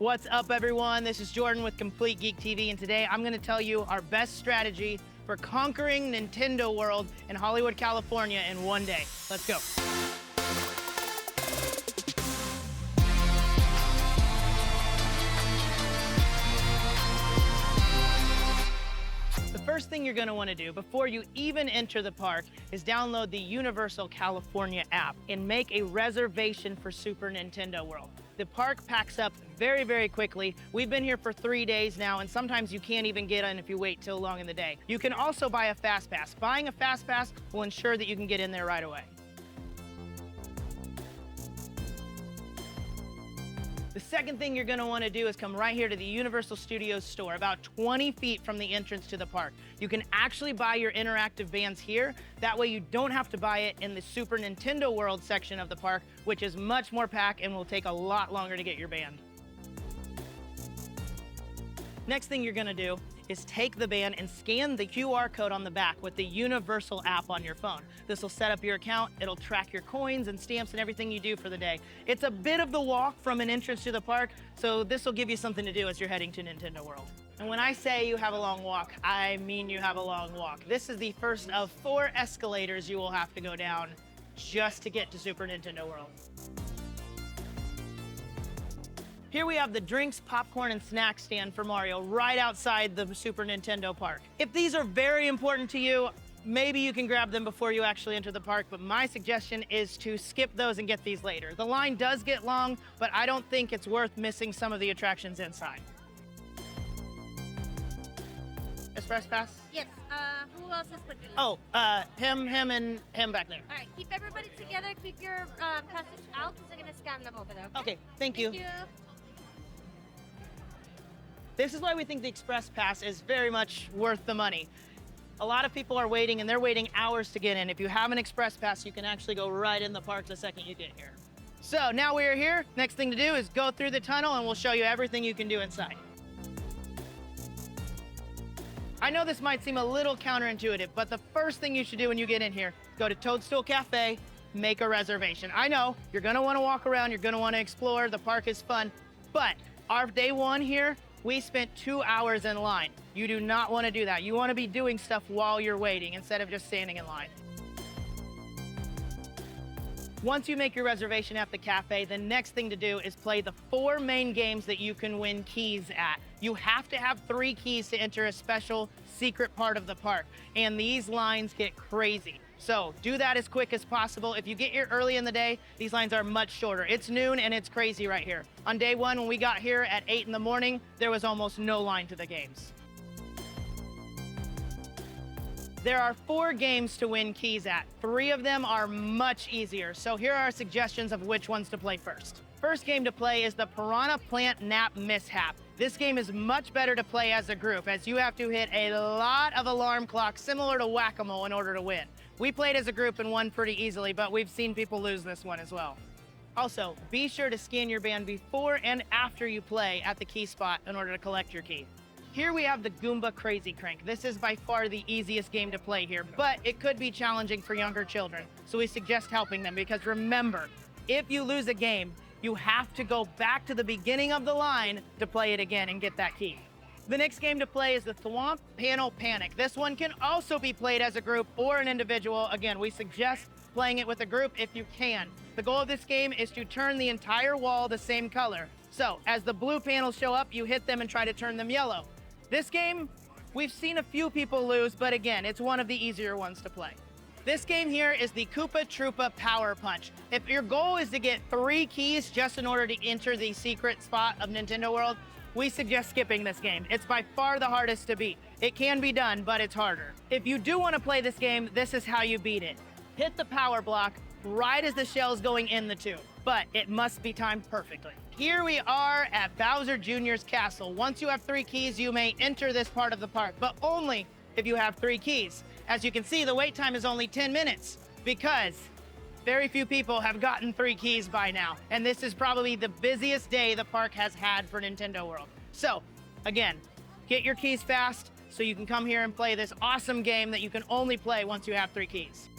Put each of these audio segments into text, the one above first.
What's up, everyone? This is Jordan with Complete Geek TV, and today I'm going to tell you our best strategy for conquering Nintendo World in Hollywood, California in one day. Let's go. The first thing you're going to want to do before you even enter the park is download the Universal California app and make a reservation for Super Nintendo World. The park packs up very, very quickly. We've been here for 3 days now, and sometimes you can't even get in if you wait till long in the day. You can also buy a fast pass. Buying a fast pass will ensure that you can get in there right away. The second thing you're going to want to do is come right here to the Universal Studios store, about 20 feet from the entrance to the park. You can actually buy your interactive bands here. That way you don't have to buy it in the Super Nintendo World section of the park, which is much more packed and will take a lot longer to get your band. Next thing you're going to do is take the band and scan the QR code on the back with the Universal app on your phone. This will set up your account. It'll track your coins and stamps and everything you do for the day. It's a bit of the walk from an entrance to the park, so this will give you something to do as you're heading to Nintendo World. And when I say you have a long walk, I mean you have a long walk. This is the first of 4 escalators you will have to go down just to get to Super Nintendo World. Here we have the drinks, popcorn, and snack stand for Mario right outside the Super Nintendo park. If these are very important to you, maybe you can grab them before you actually enter the park, but my suggestion is to skip those and get these later. The line does get long, but I don't think it's worth missing some of the attractions inside. Express pass? Yes. Who else is with you? Oh, him, and him back there. All right. Keep everybody together. Keep your passage out because I'm going to scan them over there. Okay, thank you. Thank you. This is why we think the Express Pass is very much worth the money. A lot of people are waiting, and they're waiting hours to get in. If you have an Express Pass, you can actually go right in the park the second you get here. So now we are here. Next thing to do is go through the tunnel, and we'll show you everything you can do inside. I know this might seem a little counterintuitive, but the first thing you should do when you get in here, go to Toadstool Cafe, make a reservation. I know, you're gonna wanna walk around, you're gonna wanna explore, the park is fun, but our day one here, we spent 2 hours in line. You do not want to do that. You want to be doing stuff while you're waiting instead of just standing in line. Once you make your reservation at the cafe, the next thing to do is play the 4 main games that you can win keys at. You have to have 3 keys to enter a special secret part of the park, and these lines get crazy. So do that as quick as possible. If you get here early in the day, these lines are much shorter. It's noon and it's crazy right here. On day 1, when we got here at 8 in the morning, there was almost no line to the games. There are 4 games to win keys at. 3 of them are much easier. So here are our suggestions of which ones to play first. First game to play is the Piranha Plant Nap Mishap. This game is much better to play as a group, as you have to hit a lot of alarm clocks similar to Whack-A-Mole in order to win. We played as a group and won pretty easily, but we've seen people lose this one as well. Also, be sure to scan your band before and after you play at the key spot in order to collect your key. Here we have the Goomba Crazy Crank. This is by far the easiest game to play here, but it could be challenging for younger children, so we suggest helping them because remember, if you lose a game, you have to go back to the beginning of the line to play it again and get that key. The next game to play is the Thwomp Panel Panic. This one can also be played as a group or an individual. Again, we suggest playing it with a group if you can. The goal of this game is to turn the entire wall the same color. So as the blue panels show up, you hit them and try to turn them yellow. This game, we've seen a few people lose, but again, it's one of the easier ones to play. This game here is the Koopa Troopa Power Punch. If your goal is to get 3 keys just in order to enter the secret spot of Nintendo World, we suggest skipping this game. It's by far the hardest to beat. It can be done, but it's harder. If you do want to play this game, this is how you beat it. Hit the power block right as the shell's going in the tube, but it must be timed perfectly. Here we are at Bowser Jr.'s castle. Once you have 3 keys, you may enter this part of the park, but only if you have 3 keys. As you can see, the wait time is only 10 minutes because very few people have gotten 3 keys by now, and this is probably the busiest day the park has had for Nintendo World. So, again, get your keys fast so you can come here and play this awesome game that you can only play once you have 3 keys.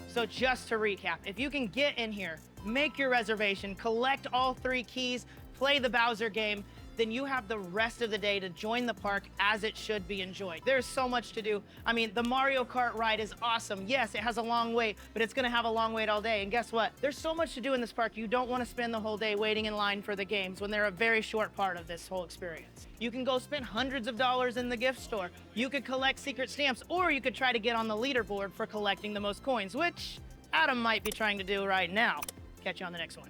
So just to recap, if you can get in here, make your reservation, collect all 3 keys, play the Bowser game, then you have the rest of the day to join the park as it should be enjoyed. There's so much to do. I mean, the Mario Kart ride is awesome. Yes, it has a long wait, but it's gonna have a long wait all day. And guess what? There's so much to do in this park, you don't wanna spend the whole day waiting in line for the games when they're a very short part of this whole experience. You can go spend hundreds of dollars in the gift store. You could collect secret stamps, or you could try to get on the leaderboard for collecting the most coins, which Adam might be trying to do right now. Catch you on the next one.